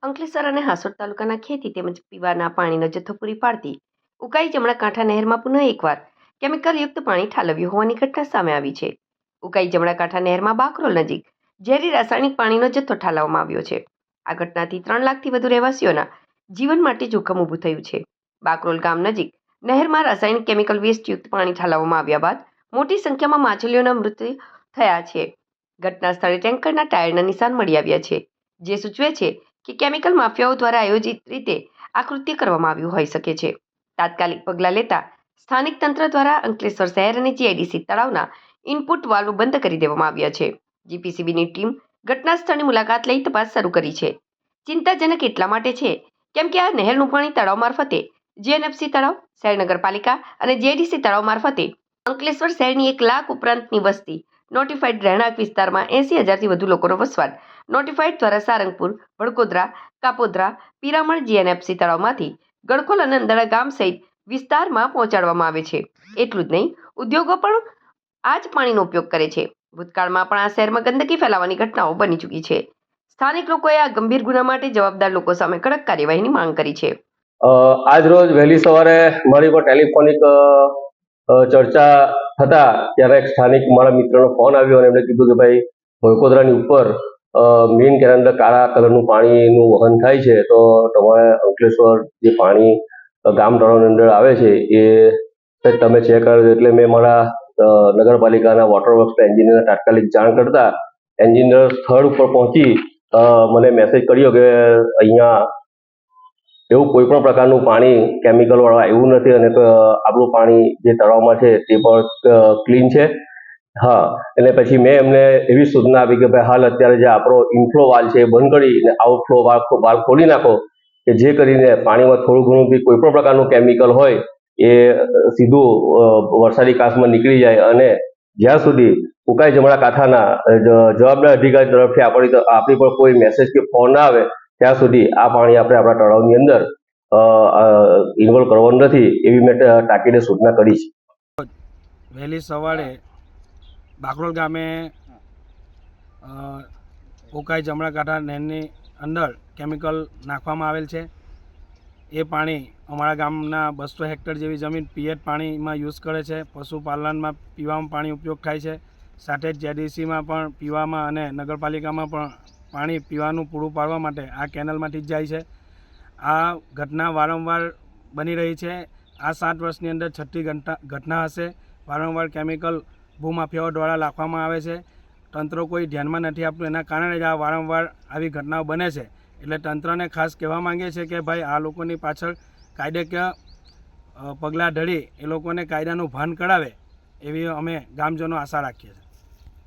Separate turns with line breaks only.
અંકલેશ્વર અને હાસોડ તાલુકાના ખેતી તેમજ પીવાના પાણીનો જથ્થો પૂરી પાડતી ઉકાઈ જમણા કાંઠા નહેરમાં પુનઃ એકવાર કેમિકલયુક્ત પાણી ઠાલવ્યું હોવાની ઘટના સામે આવી છે. ઉકાઈ જમણા કાંઠા નહેરમાં બાકરોલ નજીક ઝેરી રાસાયણિક પાણીનો જથ્થો ઠાલવવામાં આવ્યો છે. આ ઘટનાથી 3 લાખથી વધુ રહેવાસીઓના જીવન માટે જોખમ ઊભું થયું છે. બાકરોલ ગામ નજીક નહેરમાં રાસાયણિક કેમિકલ વેસ્ટયુક્ત પાણી ઠાલવવામાં આવ્યા બાદ મોટી સંખ્યામાં માછલીઓના મૃત્યુ થયા છે. ઘટના સ્થળે ટેન્કરના ટાયરના નિશાન મળી આવ્યા છે, જે સૂચવે છે કે કેમિકલ માફિયાઓ દ્વારા આયોજિત રીતે આ કૃત્ય કરવામાં આવ્યું હોઈ શકે છે. તાત્કાલિક પગલાં લેતા સ્થાનિક તંત્ર દ્વારા અંકલેશ્વર શહેર અને જીઆઈડીસી તળાવના ઇનપુટ વાલ્વ બંધ કરી દેવામાં આવ્યા છે. જીપીસીબીની ટીમ ઘટના સ્થળની મુલાકાત લઈ તપાસ શરૂ કરી છે. ચિંતાજનક એટલા માટે છે કેમ કે આ નહેરનું પાણી તળાવ મારફતે જીએનએફસી તળાવ, શહેર નગરપાલિકા અને જીઆઈડીસી તળાવ મારફતે અંકલેશ્વર શહેરની 1 લાખ ઉપરાંતની વસ્તી નોટિફાઈડ રહેણાંક વિસ્તારમાં 80,000થી વધુ લોકોનો વસવાટ નોટિફાઈડ દ્વારા સારંગપુર, વડકોદરા, કાપોદ્રા, પીરામણ જીએનએફસી તળાવમાંથી ગડખોલ અને અંદડા ગામ સહિત વિસ્તારમાં પહોંચાડવામાં આવે છે. એટલું જ નહીં, ઉદ્યોગો પણ આ જ પાણીનો ઉપયોગ કરે છે. ભૂતકાળમાં પણ આ શહેરમાં ગંદકી ફેલાવાની ઘટનાઓ બની ચૂકી છે. સ્થાનિક લોકોએ આ ગંભીર ગુના માટે જવાબદાર લોકો સામે કડક કાર્યવાહીની માંગ કરી છે.
આજ રોજ વહેલી સવારે મારી પર ટેલિફોનિક ચર્ચા થતા ત્યારે એક સ્થાનિક મારા મિત્રનો ફોન આવ્યો અને એમણે કીધું કે ભાઈ વડકોદરાની ઉપર મેઇન કેનાલ કાળા કલરનું પાણીનું વહન થાય છે, તો તમારે અંકલેશ્વર જે પાણી ગામ તળાવની અંદર આવે છે એ તમે ચેક કરો. એટલે મેં મારા નગરપાલિકાના વોટર વર્ક્સના એન્જિનિયરને તાત્કાલિક જાણ કરતા એન્જિનિયર સ્થળ ઉપર પહોંચી મને મેસેજ કર્યો કે અહીંયા એવું કોઈ પણ પ્રકારનું પાણી કેમિકલવાળું આવ્યું નથી અને આપણું પાણી જે તળાવમાં છે તે પણ ક્લીન છે. હા, એટલે પછી મેં એમને એવી સૂચના આપી કે ભાઈ હાલ અત્યારે જે આપણો ઇનફ્લો વાલ છે એ બંધ કરીને આઉટફ્લો વાલ ખોલી નાખો, કે જે કરીને પાણીમાં થોડું ઘણું બી કોઈ પણ પ્રકારનું કેમિકલ હોય એ સીધું વરસાદી કાંસમાં નીકળી જાય. અને જ્યાં સુધી ઉકાઈ જમણા કાંઠાના જવાબદાર અધિકારી તરફથી આપણી પર કોઈ મેસેજ કે ફોન ના આવે ત્યાં સુધી આ પાણી આપણે આપણા તળાવની અંદર ઇન્વોલ્વ કરવાનું નથી, એવી મેં તાકીદે સૂચના કરી છે.
વહેલી સવારે બાકરોલ ગામે ઉકાઈ જમણા કાંઠા નહેરની અંદર કેમિકલ નાખવામાં આવેલ છે. એ પાણી અમારા ગામના 200 હેક્ટર જેવી જમીન પીએચ પાણીમાં યુઝ કરે છે. પશુપાલનમાં પીવામાં પાણી ઉપયોગ થાય છે. સાથે જ જીઆઈડીસીમાં પણ પીવામાં અને નગરપાલિકામાં પણ પાણી પીવાનું પૂરું પાડવા માટે આ કેનલમાંથી જ જાય છે. આ ઘટના વારંવાર બની રહી છે. આ 7 વર્ષની અંદર 6ઠ્ઠી ઘટના હશે. વારંવાર કેમિકલ ભૂમાફિયાઓ દ્વારા નાખવામાં આવે છે. તંત્ર કોઈ ધ્યાનમાં નથી આપતું, એના કારણે જ આ વારંવાર આવી ઘટનાઓ બને છે. એટલે તંત્રને ખાસ કહેવા માંગીએ છીએ કે ભાઈ આ લોકોની પાછળ કાયદેકીય પગલાં ઢળી એ લોકોને કાયદાનું ભાન કરાવે એવી અમે ગામજનો આશા રાખીએ છીએ.